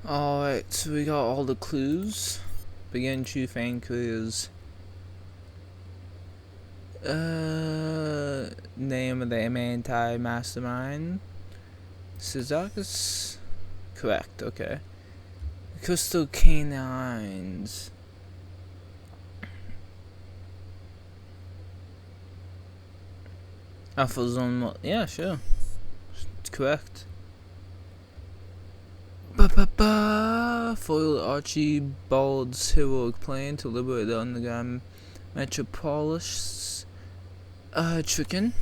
Alright, so we got all the clues. Begin chief anchors. Name of the anti-mastermind. Sizarchus? Correct, okay. Crystal canines. Alpha Zone, yeah, sure. It's correct. Foil Archibald's heroic plan to liberate the underground metropolis. Chicken.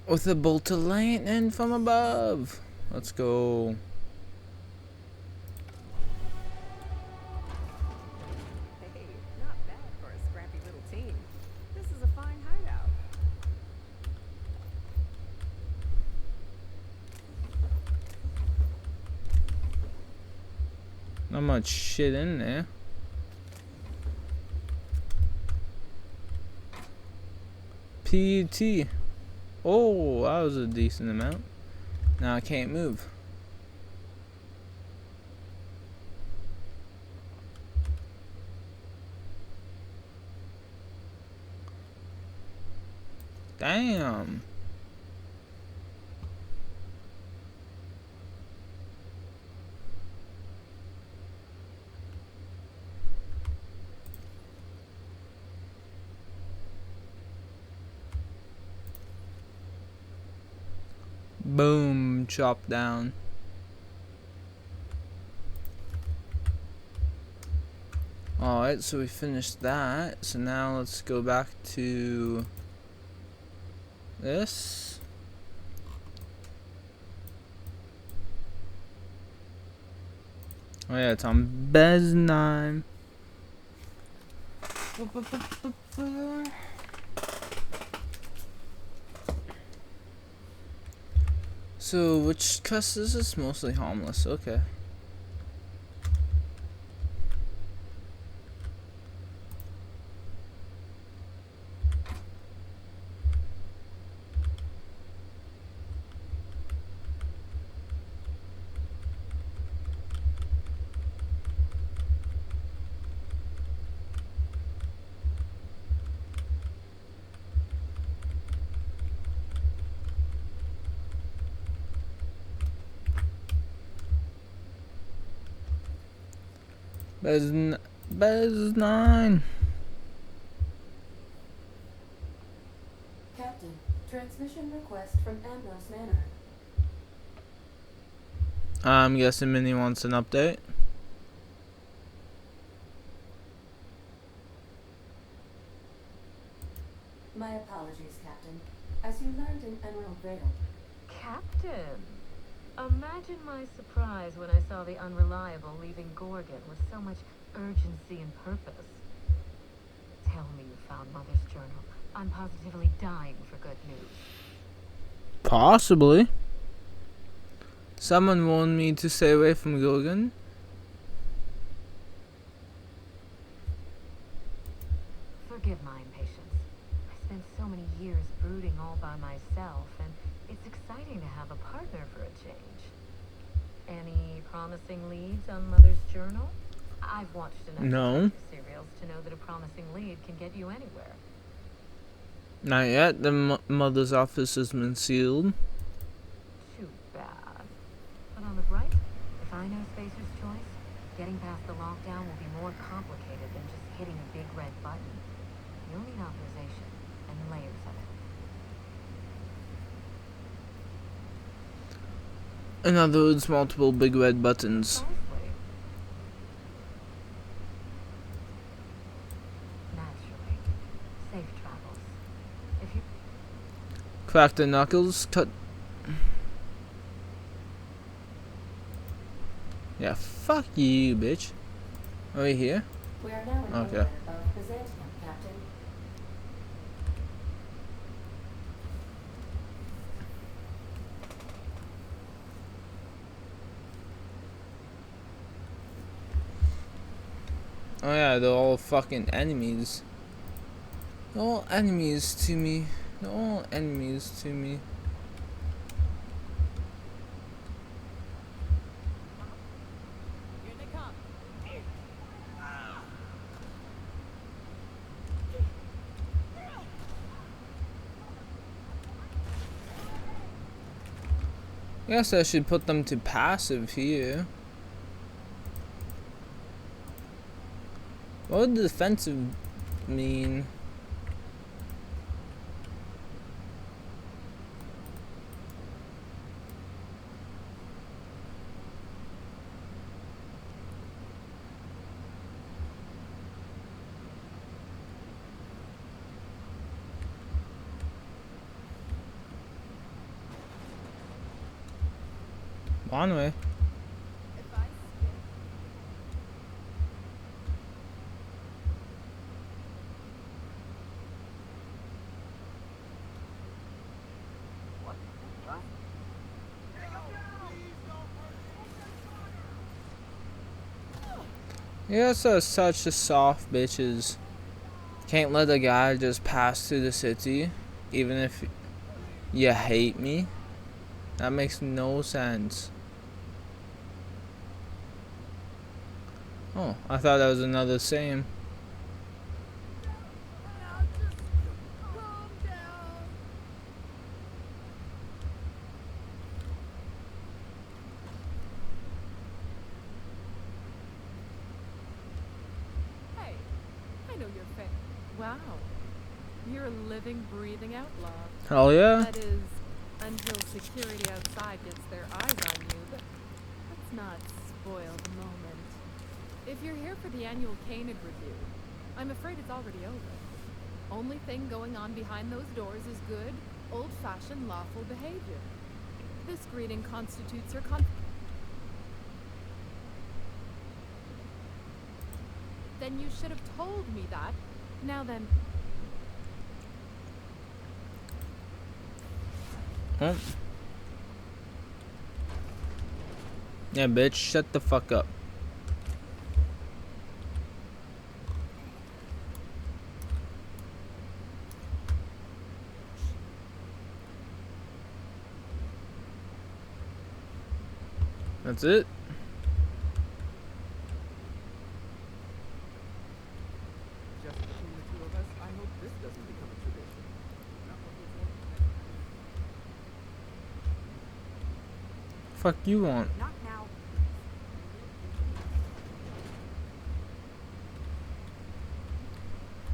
With a bolt of lightning from above. Let's go. Hey, not bad for a scrappy little team. This is a fine hideout. Not much shit in there. PET. Oh, that was a decent amount. Now I can't move. Damn. Boom, chop down. Alright, so we finished that. So now let's go back to this. Oh yeah, it's on Beznheim. So, which quest is this? Mostly harmless, okay. Beznheim. Captain, transmission request from Ambrose Manor. I'm guessing Minnie wants an update. My apologies, Captain. As you learned in Emerald Vale, Captain! Imagine my surprise when I saw the Unreliable leaving Gorgon with so much urgency and purpose. Tell me you found Mother's journal. I'm positively dying for good news. Possibly. Someone warned me to stay away from Gorgon. Forgive my impatience. I spent so many years brooding all by myself, and it's exciting to have a partner for a change. Any promising leads on Mother's journal? I've watched enough No. detective serials to know that a promising lead can get you anywhere. Not yet. The mother's office has been sealed. Too bad. But on the bright, if I know Spacer's choice, getting past the lockdown will be more complicated than just hitting a big red button. You'll need authorization and layers of it. In other words, multiple big red buttons. Precisely. Naturally. Safe travels. If you Crack the knuckles. Cut. Yeah, fuck you, bitch. Are we here? we are now in Okay. orbit of Byzantium, Captain. Oh yeah, they're all fucking enemies. They're all enemies to me. They're all enemies to me. Guess I should put them to passive here. What would defensive mean? One way. If I skip, Yes, are such a soft bitches. Can't let a guy just pass through the city, even if you hate me. That makes no sense. Oh, I thought that was another same. now just calm down. Hey, I know your face. Wow, you're a living, breathing outlaw. Hell yeah. That is, until security outside gets their eyes on you, but let's not spoil the moment. If you're here for the annual Canid review, I'm afraid it's already over. Only thing going on behind those doors is good, old-fashioned lawful behavior. This greeting constitutes your Then you should have told me that. Now then, Huh? Yeah, bitch, shut the fuck up. That's it? Just between the two of us, I hope this doesn't become a tradition. Fuck you want? not now.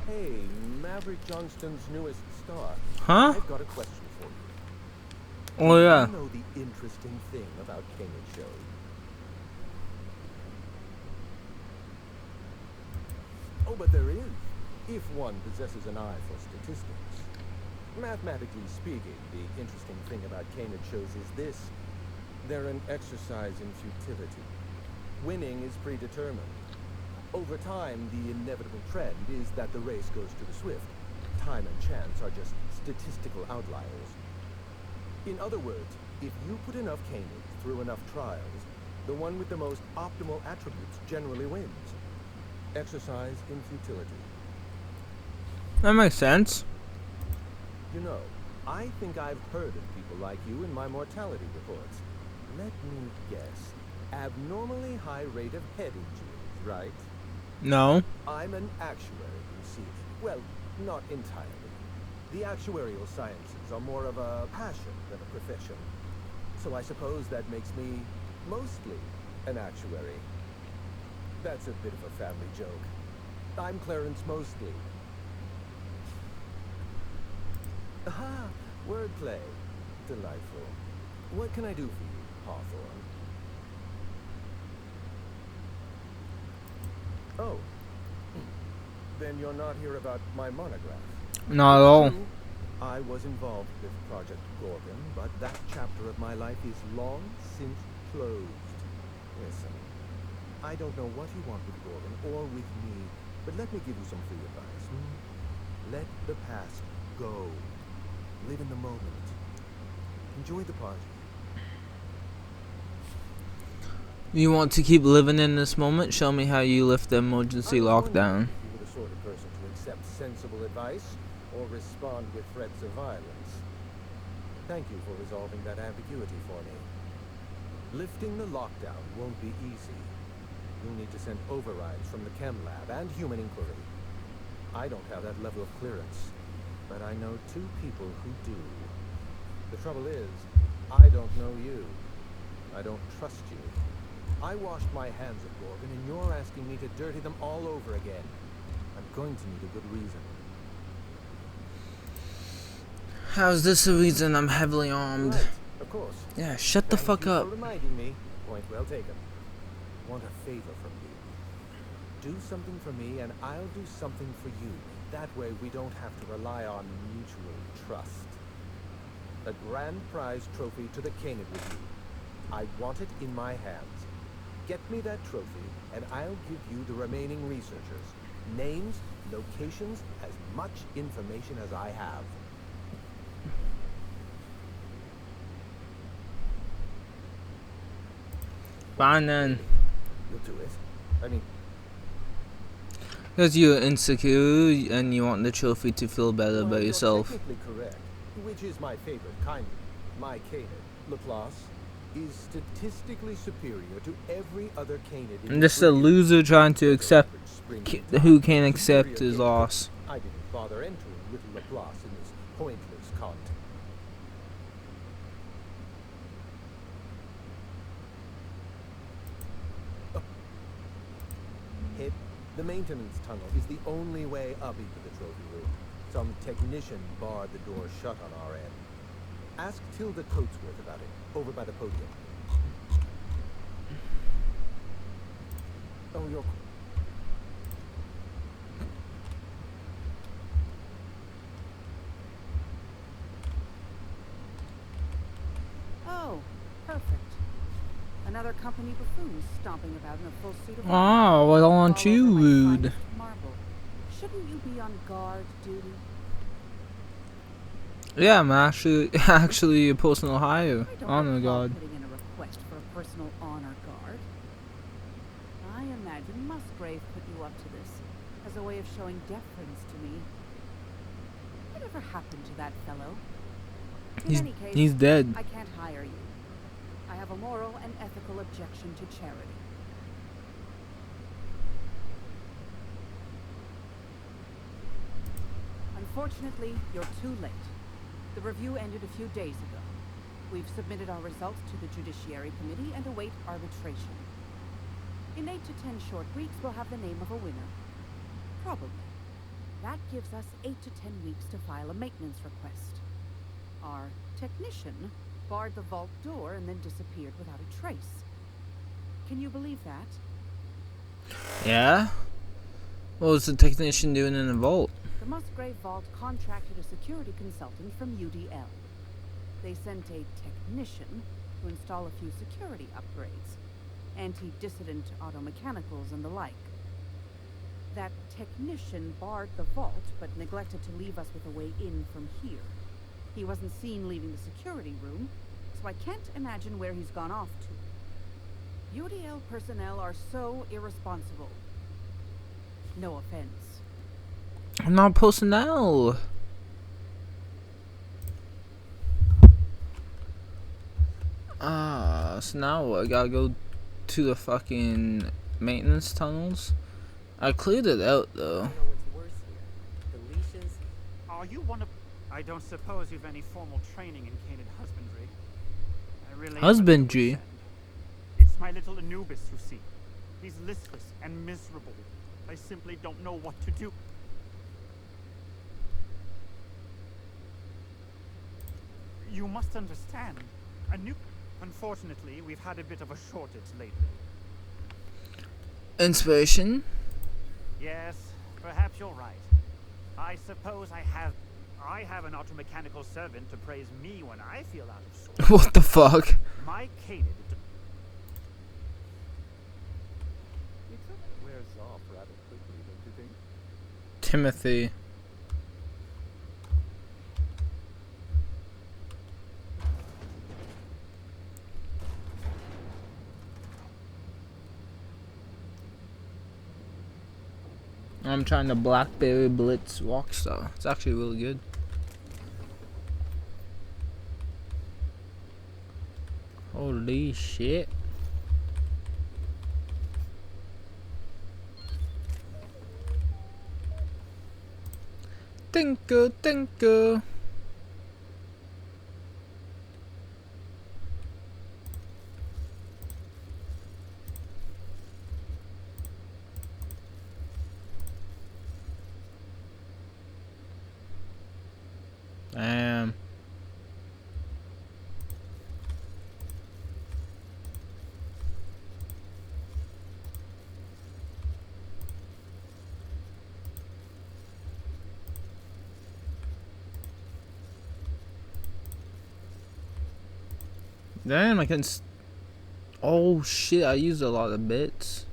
Hey, Maverick Johnston's newest star. Huh? I've got a question for you. Oh yeah. Do you know the interesting thing about Canid Show? Oh, but there is, if one possesses an eye for statistics. Mathematically speaking, the interesting thing about Canid shows is this. They're an exercise in futility. Winning is predetermined. Over time, the inevitable trend is that the race goes to the swift. Time and chance are just statistical outliers. In other words, if you put enough Canids through enough trials, the one with the most optimal attributes generally wins. Exercise in futility. That makes sense. You know, I think I've heard of people like you in my mortality reports. Let me guess. Abnormally high rate of head injuries, right? No. I'm an actuary, you see. Well, not entirely. The actuarial sciences are more of a passion than a profession. So I suppose that makes me mostly an actuary. That's a bit of a family joke. I'm Clarence Mostly. Aha! Wordplay. Delightful. What can I do for you, Hawthorne? Oh. Then you're not here about my monograph. Not at all. True, I was involved with Project Gorgon, but that chapter of my life is long since closed. Listen, I don't know what you want with Gorgon or with me, but let me give you some free advice. Let the past go. Live in the moment. Enjoy the party. You want to keep living in this moment? Show me how you lift the emergency I was lockdown. wondering if you were the sort of person to accept sensible advice or respond with threats of violence. Thank you for resolving that ambiguity for me. Lifting the lockdown won't be easy. You'll need to send overrides from the chem lab and human inquiry. I don't have that level of clearance, but I know two people who do. The trouble is, I don't know you. I don't trust you. I washed my hands of Gorgon, and you're asking me to dirty them all over again. I'm going to need a good reason. How's this the reason I'm heavily armed? Right, of course. Yeah, shut the Thank fuck you up. for reminding me. Point well taken. Want a favor from you. Do something for me, and I'll do something for you. That way, we don't have to rely on mutual trust. A grand prize trophy to the Canaan Review. I want it in my hands. Get me that trophy, and I'll give you the remaining researchers. Names, locations, as much information as I have. Fine then. You'll do it. I mean, Because you're insecure and you want the trophy to feel better about you're yourself. technically correct, which is my favorite kind. My Canaan, Laplace, is statistically superior to every other Canaan. I'm just a loser trying to accept who can accept his loss. I didn't bother entering with Laplace in this pointless contest. Hit. The maintenance tunnel is the only way up into the trophy room. Some technician barred the door shut on our end. Ask Tilda Coatsworth about it, over by the podium. Oh, you're... Oh, perfect. Another company buffoon stomping about in a full suit of Wow, why aren't all you over my rude? finest marble. Shouldn't you be on guard duty? Yeah, I'm actually a personal hire. I don't Honor recall guard. putting in a request for a personal honor guard. I imagine Musgrave put you up to this as a way of showing deference to me. Whatever happened to that fellow? In any case, He's dead. I can't hire you. I have a moral and ethical objection to charity. Unfortunately, you're too late. The review ended a few days ago. We've submitted our results to the Judiciary Committee and await arbitration. In 8 to 10 short weeks, we'll have the name of a winner. Probably. That gives us 8 to 10 weeks to file a maintenance request. Our technician barred the vault door and then disappeared without a trace. Can you believe that? Yeah? What was the technician doing in the vault? The Musgrave Vault contracted a security consultant from UDL. They sent a technician to install a few security upgrades, anti-dissident auto-mechanicals and the like. That technician barred the vault, but neglected to leave us with a way in from here. He wasn't seen leaving the security room, so I can't imagine where he's gone off to. UDL personnel are so irresponsible. No offense. I'm not personnel. So now what? I gotta go to the fucking maintenance tunnels. I cleared it out though. You know what's worse here? The leashes. Are you one of... I don't suppose you've any formal training in canid husbandry. I really am at Husbandry? my wit's end. It's my little Anubis, you see. He's listless and miserable. I simply don't know what to do. You must understand. Unfortunately, we've had a bit of a shortage lately. Inspiration? Yes, perhaps you're right. I suppose I have an automechanical servant to praise me when I feel out of sorts. What the fuck? My canid. It wears off rather quickly, don't you think? Timothy. I'm trying the Blackberry Blitz Rockstar. It's actually really good. Holy shit. Tinker, tinker. Damn. Damn, I can. Oh shit! I used a lot of bits.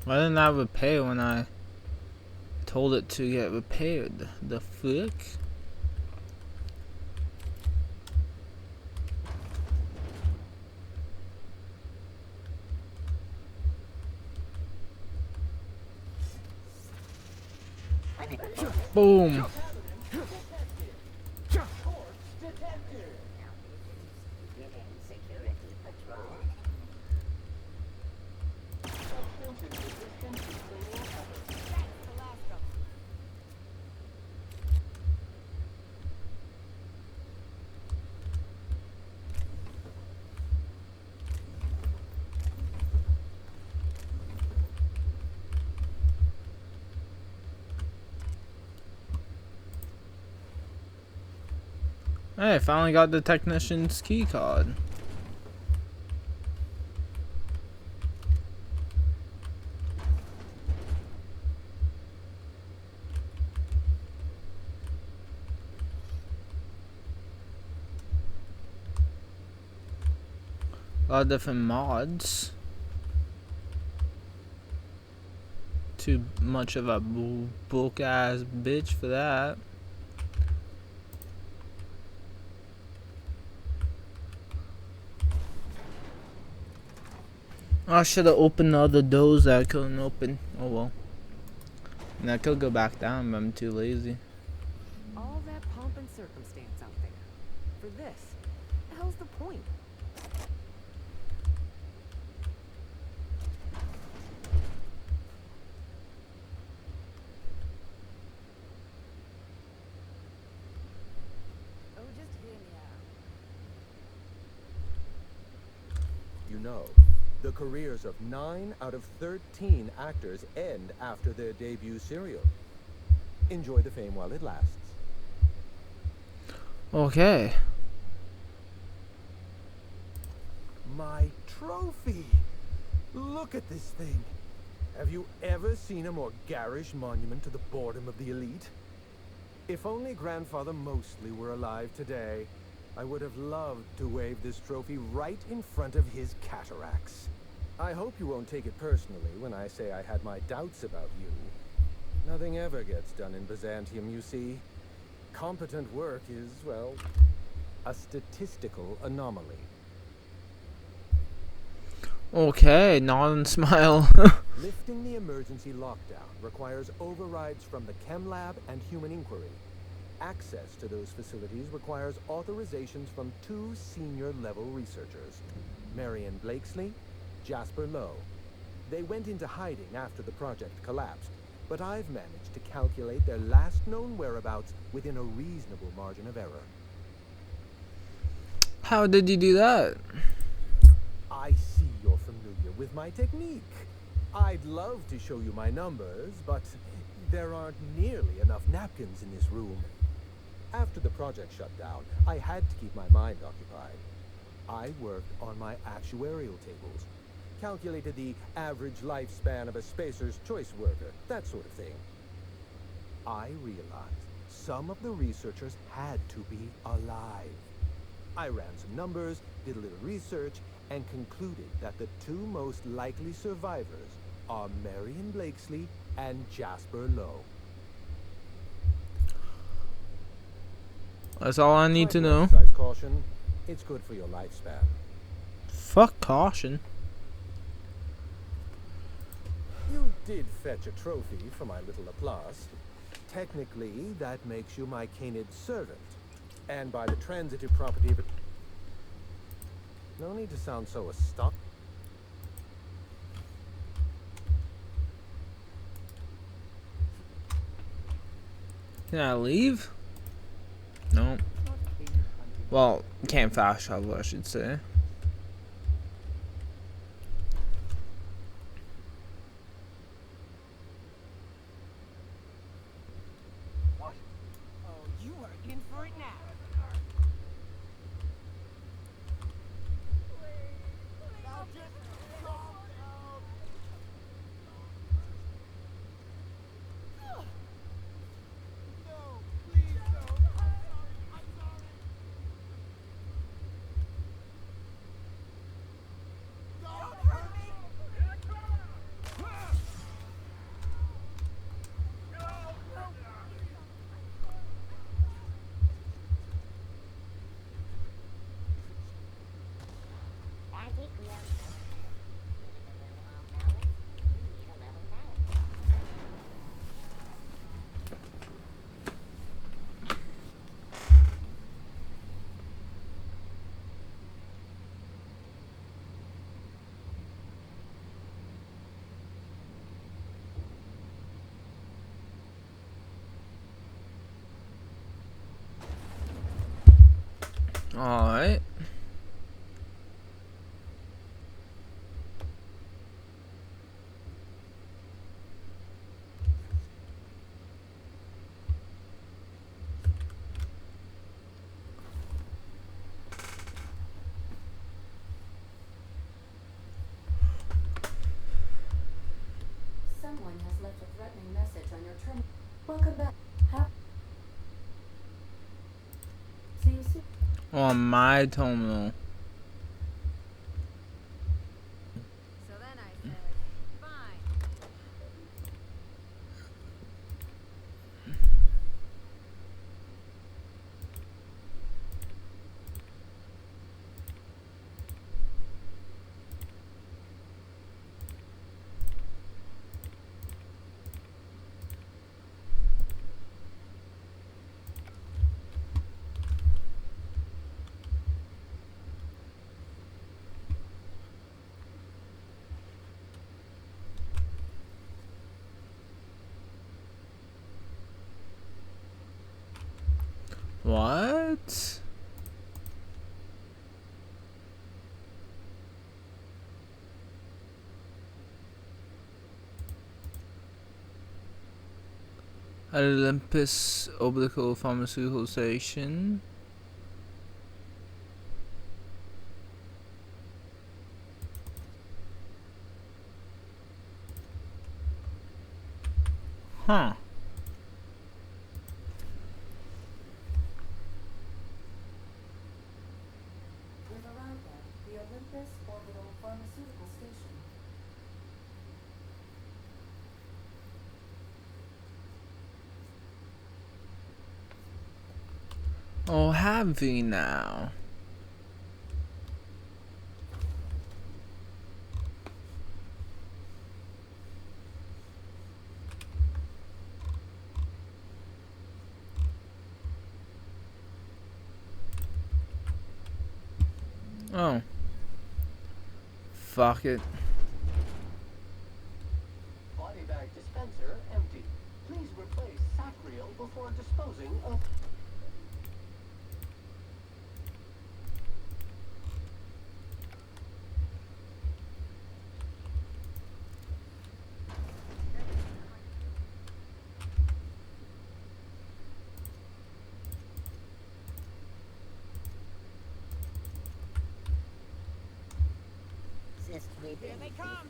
Why didn't I repair when I told it to get repaired? The fuck? Boom. Hey, I finally got the technician's key card. A lot of different mods. Too much of a book ass bitch for that. I should have opened the other doors that I couldn't open. Oh well. And I could go back down, but I'm too lazy. All that pomp and circumstance out there. For this. The hell's the point? Oh, just hear me out. You know, the careers of 9 out of 13 actors end after their debut serial. Enjoy the fame while it lasts. Okay. My trophy! Look at this thing. Have you ever seen a more garish monument to the boredom of the elite? If only Grandfather Mostly were alive today, I would have loved to wave this trophy right in front of his cataracts. I hope you won't take it personally when I say I had my doubts about you. Nothing ever gets done in Byzantium, you see. Competent work is, well, a statistical anomaly. Okay, nod and smile. Lifting the emergency lockdown requires overrides from the Chem Lab and Human Inquiry. Access to those facilities requires authorizations from 2 senior-level researchers, Marion Blakesley, Jasper Lowe. They went into hiding after the project collapsed, but I've managed to calculate their last known whereabouts within a reasonable margin of error. How did you do that? I see you're familiar with my technique. I'd love to show you my numbers, but there aren't nearly enough napkins in this room. After the project shut down, I had to keep my mind occupied. I worked on my actuarial tables, calculated the average lifespan of a Spacer's Choice worker, that sort of thing. I realized some of the researchers had to be alive. I ran some numbers, did a little research, and concluded that the 2 most likely survivors are Marion Blakesley and Jasper Lowe. That's all I need to know. Exercise caution. It's good for your lifespan. Fuck caution. You did fetch a trophy for my little applause. Technically, that makes you my Canid servant. And by the transitive property of it... No need to sound so astonished. Can I leave? No. Well, can't fast travel, I should say. What? Oh, you are in for it now. Alright. Someone has left a threatening message on your terminal. Welcome back. See you soon. On my terminal. So then I said, fine. What? Olympus Orbital Pharmaceutical Station. Huh. We've arrived at the Olympus Orbital Pharmaceutical Station. Oh, have we now? Oh. Fuck it. Body bag dispenser empty. Please replace Sacriel before disposing of... Here they come.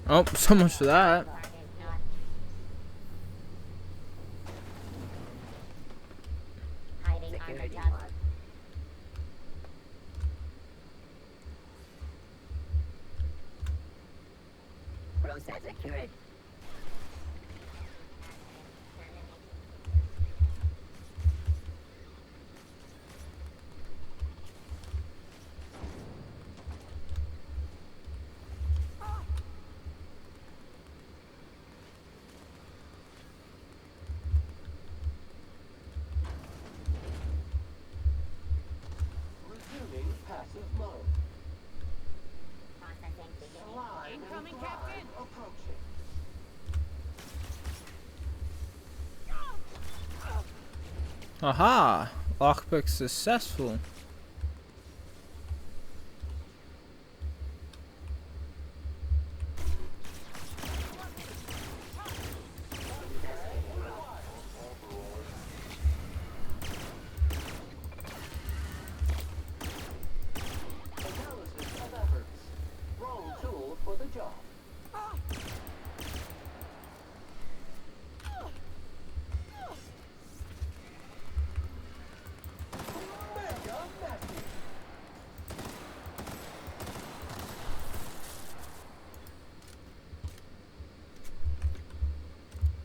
Oh, so much for that. Hiding armored top. Process secured. Aha! Lockpick successful. The callousness of efforts. Wrong tool for the job. Mega massive.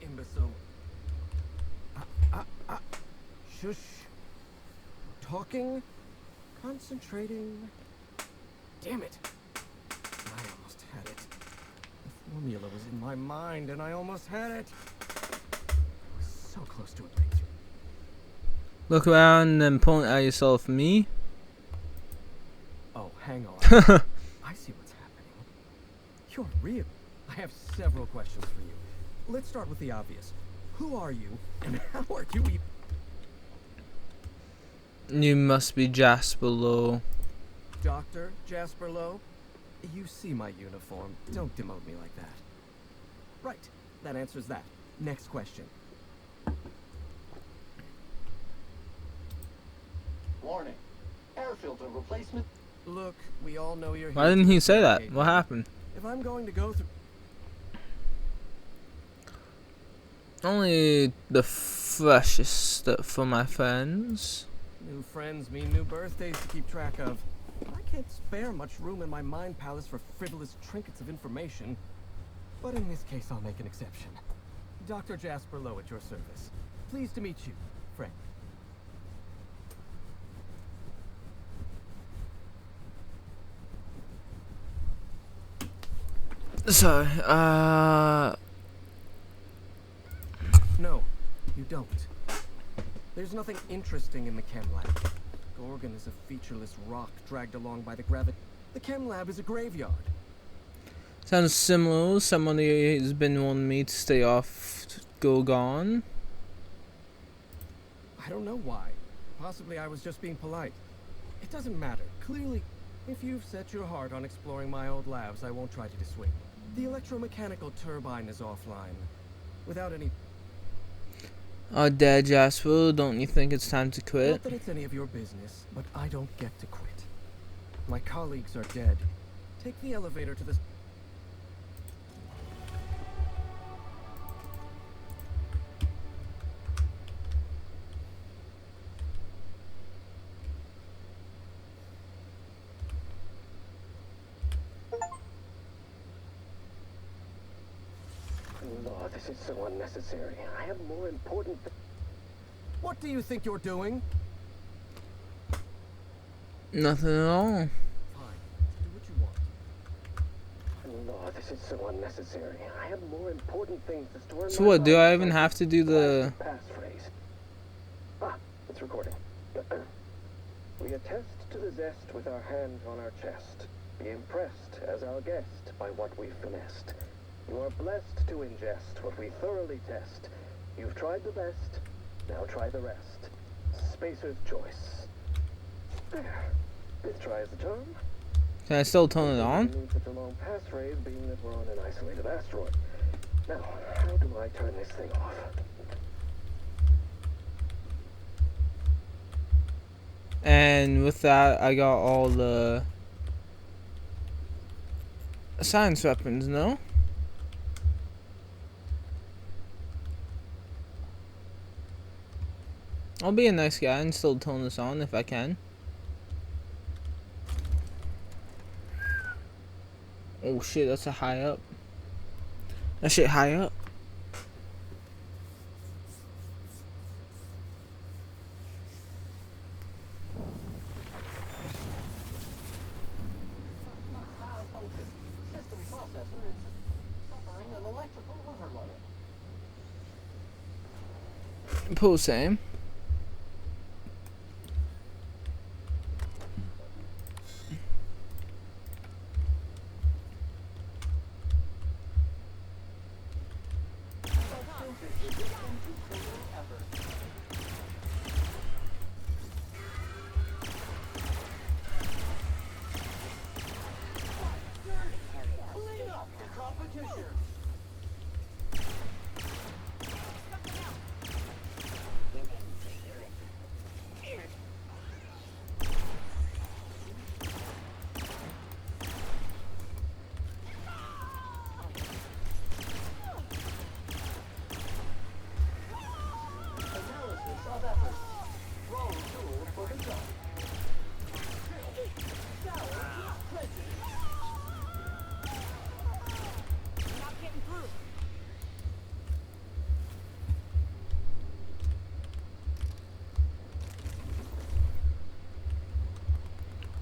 Imbecile. Shush. Talking. Concentrating. Damn it. I almost had it. The formula was in my mind and I almost had it. I was so close to it, Laser. Look around and point at yourself. Me? Oh, hang on. I see what's happening. You're real. I have several questions for you. Let's start with the obvious. Who are you, and how are you even... You must be Jasper Lowe. Dr. Jasper Lowe? You see my uniform. Don't demote me like that. Right. That answers that. Next question. Warning. Air filter replacement. Look, we all know you're here. Why didn't to he say that? interrogate What me. happened? If I'm going to go through... Only the freshest stuff for my friends. New friends mean new birthdays to keep track of. I can't spare much room in my mind palace for frivolous trinkets of information. But in this case, I'll make an exception. Dr. Jasper Lowe at your service. Pleased to meet you, Frank. So, No, you don't. There's nothing interesting in the chem lab. Gorgon is a featureless rock dragged along by the gravity. The chem lab is a graveyard. sounds similar. Somebody has been wanting me to stay off Gorgon. I don't know why. Possibly I was just being polite. It doesn't matter. Clearly, if you've set your heart on exploring my old labs, I won't try to dissuade. The electromechanical turbine is offline. Without any... Oh, Dad Jasper, don't you think it's time to quit? Not that it's any of your business, but I don't get to quit. My colleagues are dead. Take the elevator to the... Lord, this is so unnecessary. I have more important What do you think you're doing? Nothing at all. Fine. Do what you want. Lord, this is so unnecessary. I have more important things to store in So my what, do mind I than even my have to do the... passphrase. Ah, it's recording. We attest to the zest with our hand on our chest. Be impressed as our guest by what we've finessed. You are blessed to ingest what we thoroughly test. You've tried the best, now try the rest. Spacer's choice. There. This tries the charm. Can I still turn it on? Need such a long passphrase, being that we're on an isolated asteroid. Now, how do I turn this thing off? And with that, I got all the science weapons, no? I'll be a nice guy and still turn this on if I can. Oh shit, that's a high up. That shit high up. System processor is suffering an electrical overload. Pull same.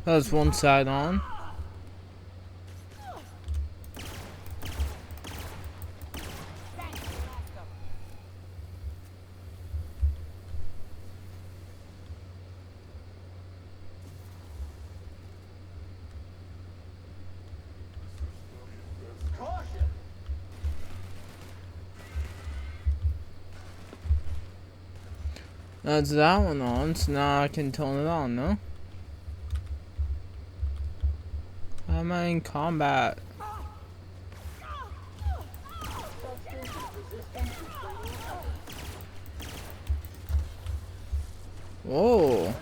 That's one side on. That's that one on, so now I can turn it on, no? How am I in combat? Whoa.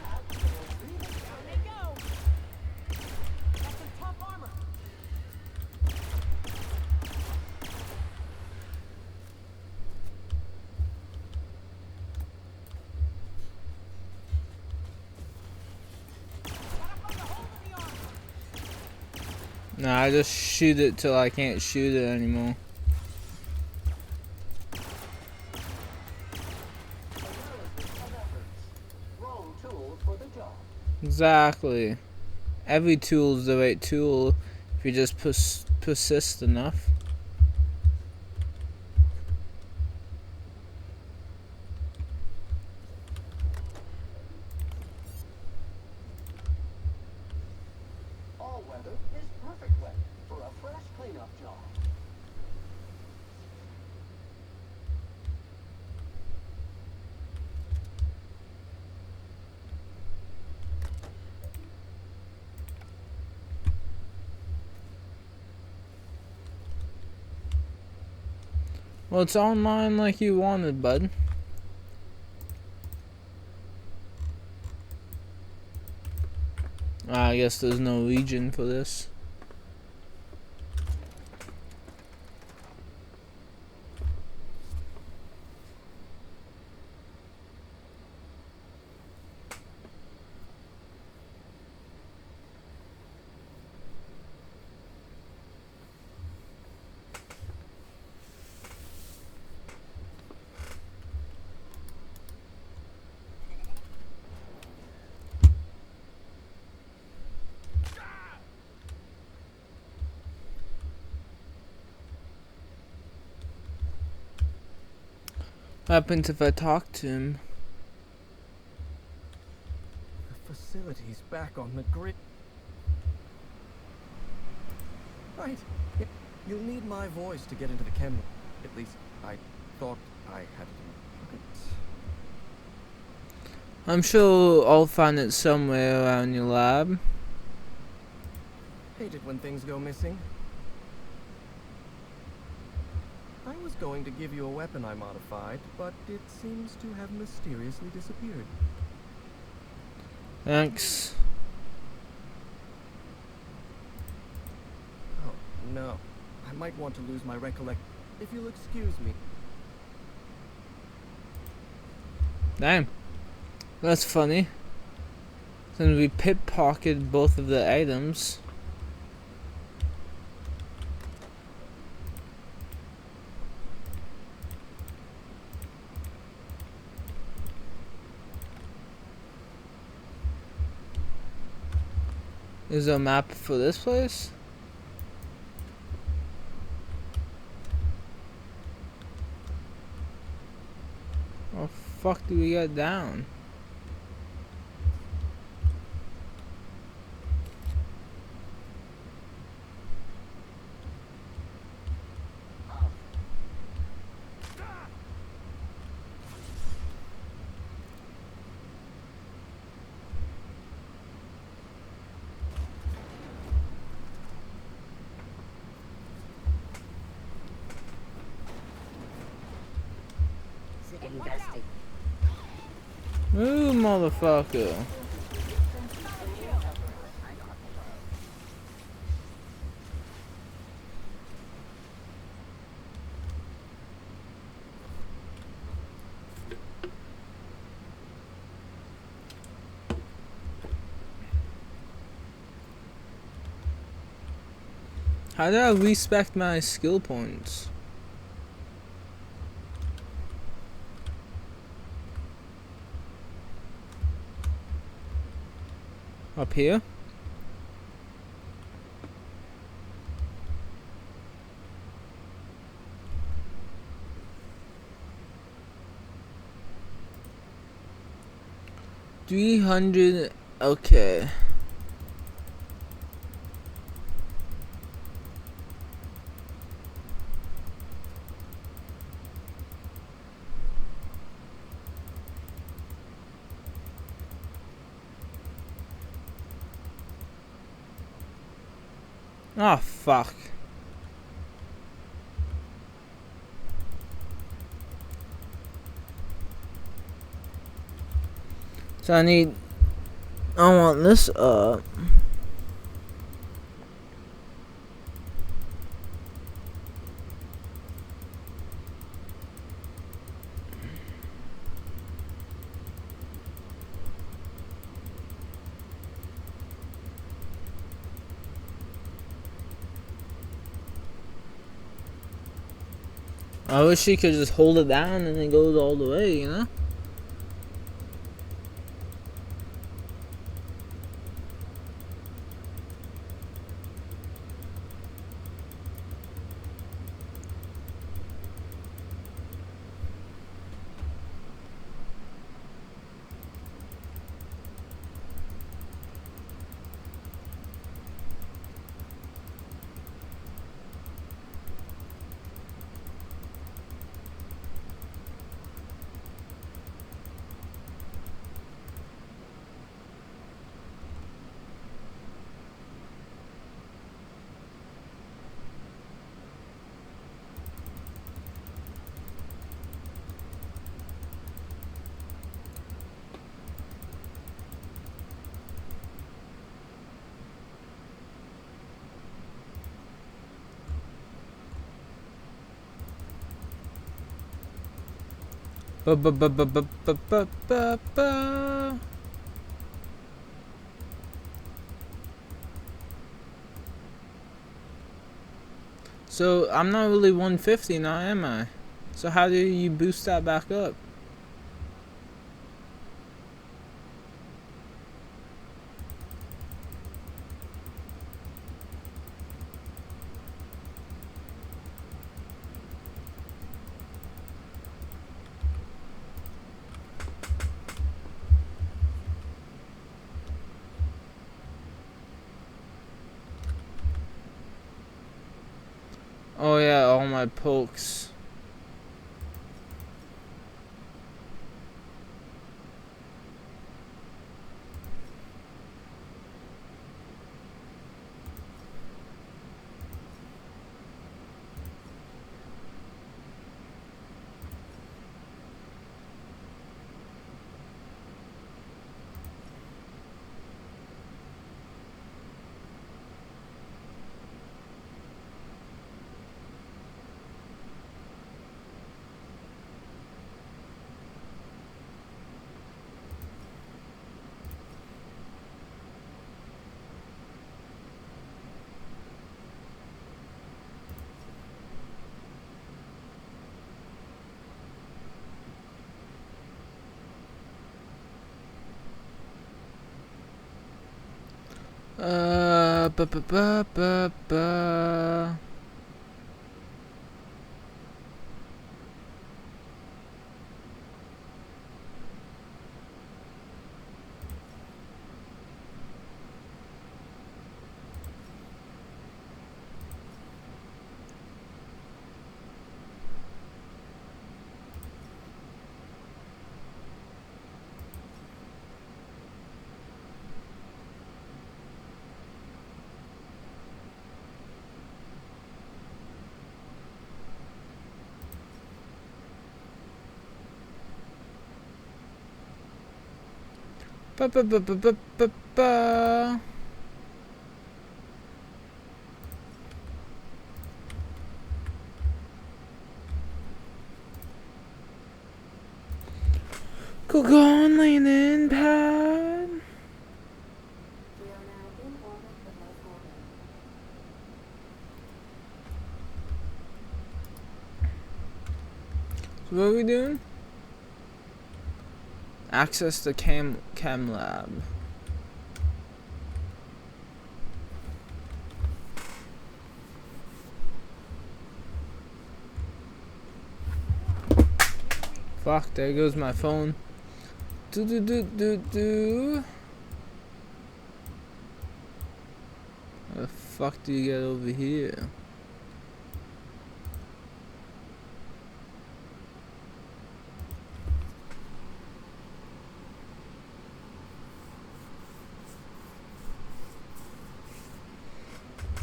Nah, I just shoot it till I can't shoot it anymore. Exactly. Every tool is the right tool if you just persist enough. All weather is perfect weather for a fresh cleanup job. Well, it's online like you wanted, bud. I guess there's no region for this. What happens if I talk to him? The facility's back on the grid. Right. You'll need my voice to get into the chem. At least I thought I had it. I'm sure I'll find it somewhere around your lab. Hate it when things go missing. I was going to give you a weapon I modified, but it seems to have mysteriously disappeared. Thanks. Oh, no. I might want to lose my recollection. If you'll excuse me. Damn. That's funny. Then we pickpocketed both of the items. Is there a map for this place? Oh, fuck do we get down? motherfucker. How do I respect my skill points? Up here? $300. Okay. Oh, fuck. So I want this up. I wish she could just hold it down and it goes all the way, you know? Ba ba ba ba ba ba ba ba ba. So I'm not really 150 now, am I? So how do you boost that back up? Oh yeah, all my pokes. Ba ba ba ba ba. Ba ba ba ba ba ba ba. Go on, landing pad. We are now in orbit above orbit. So what are we doing? Access the chem lab. Fuck, there goes my phone. Do do do do do. How the fuck do you get over here?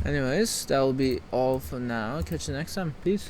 Anyways, that will be all for now. Catch you next time. Peace.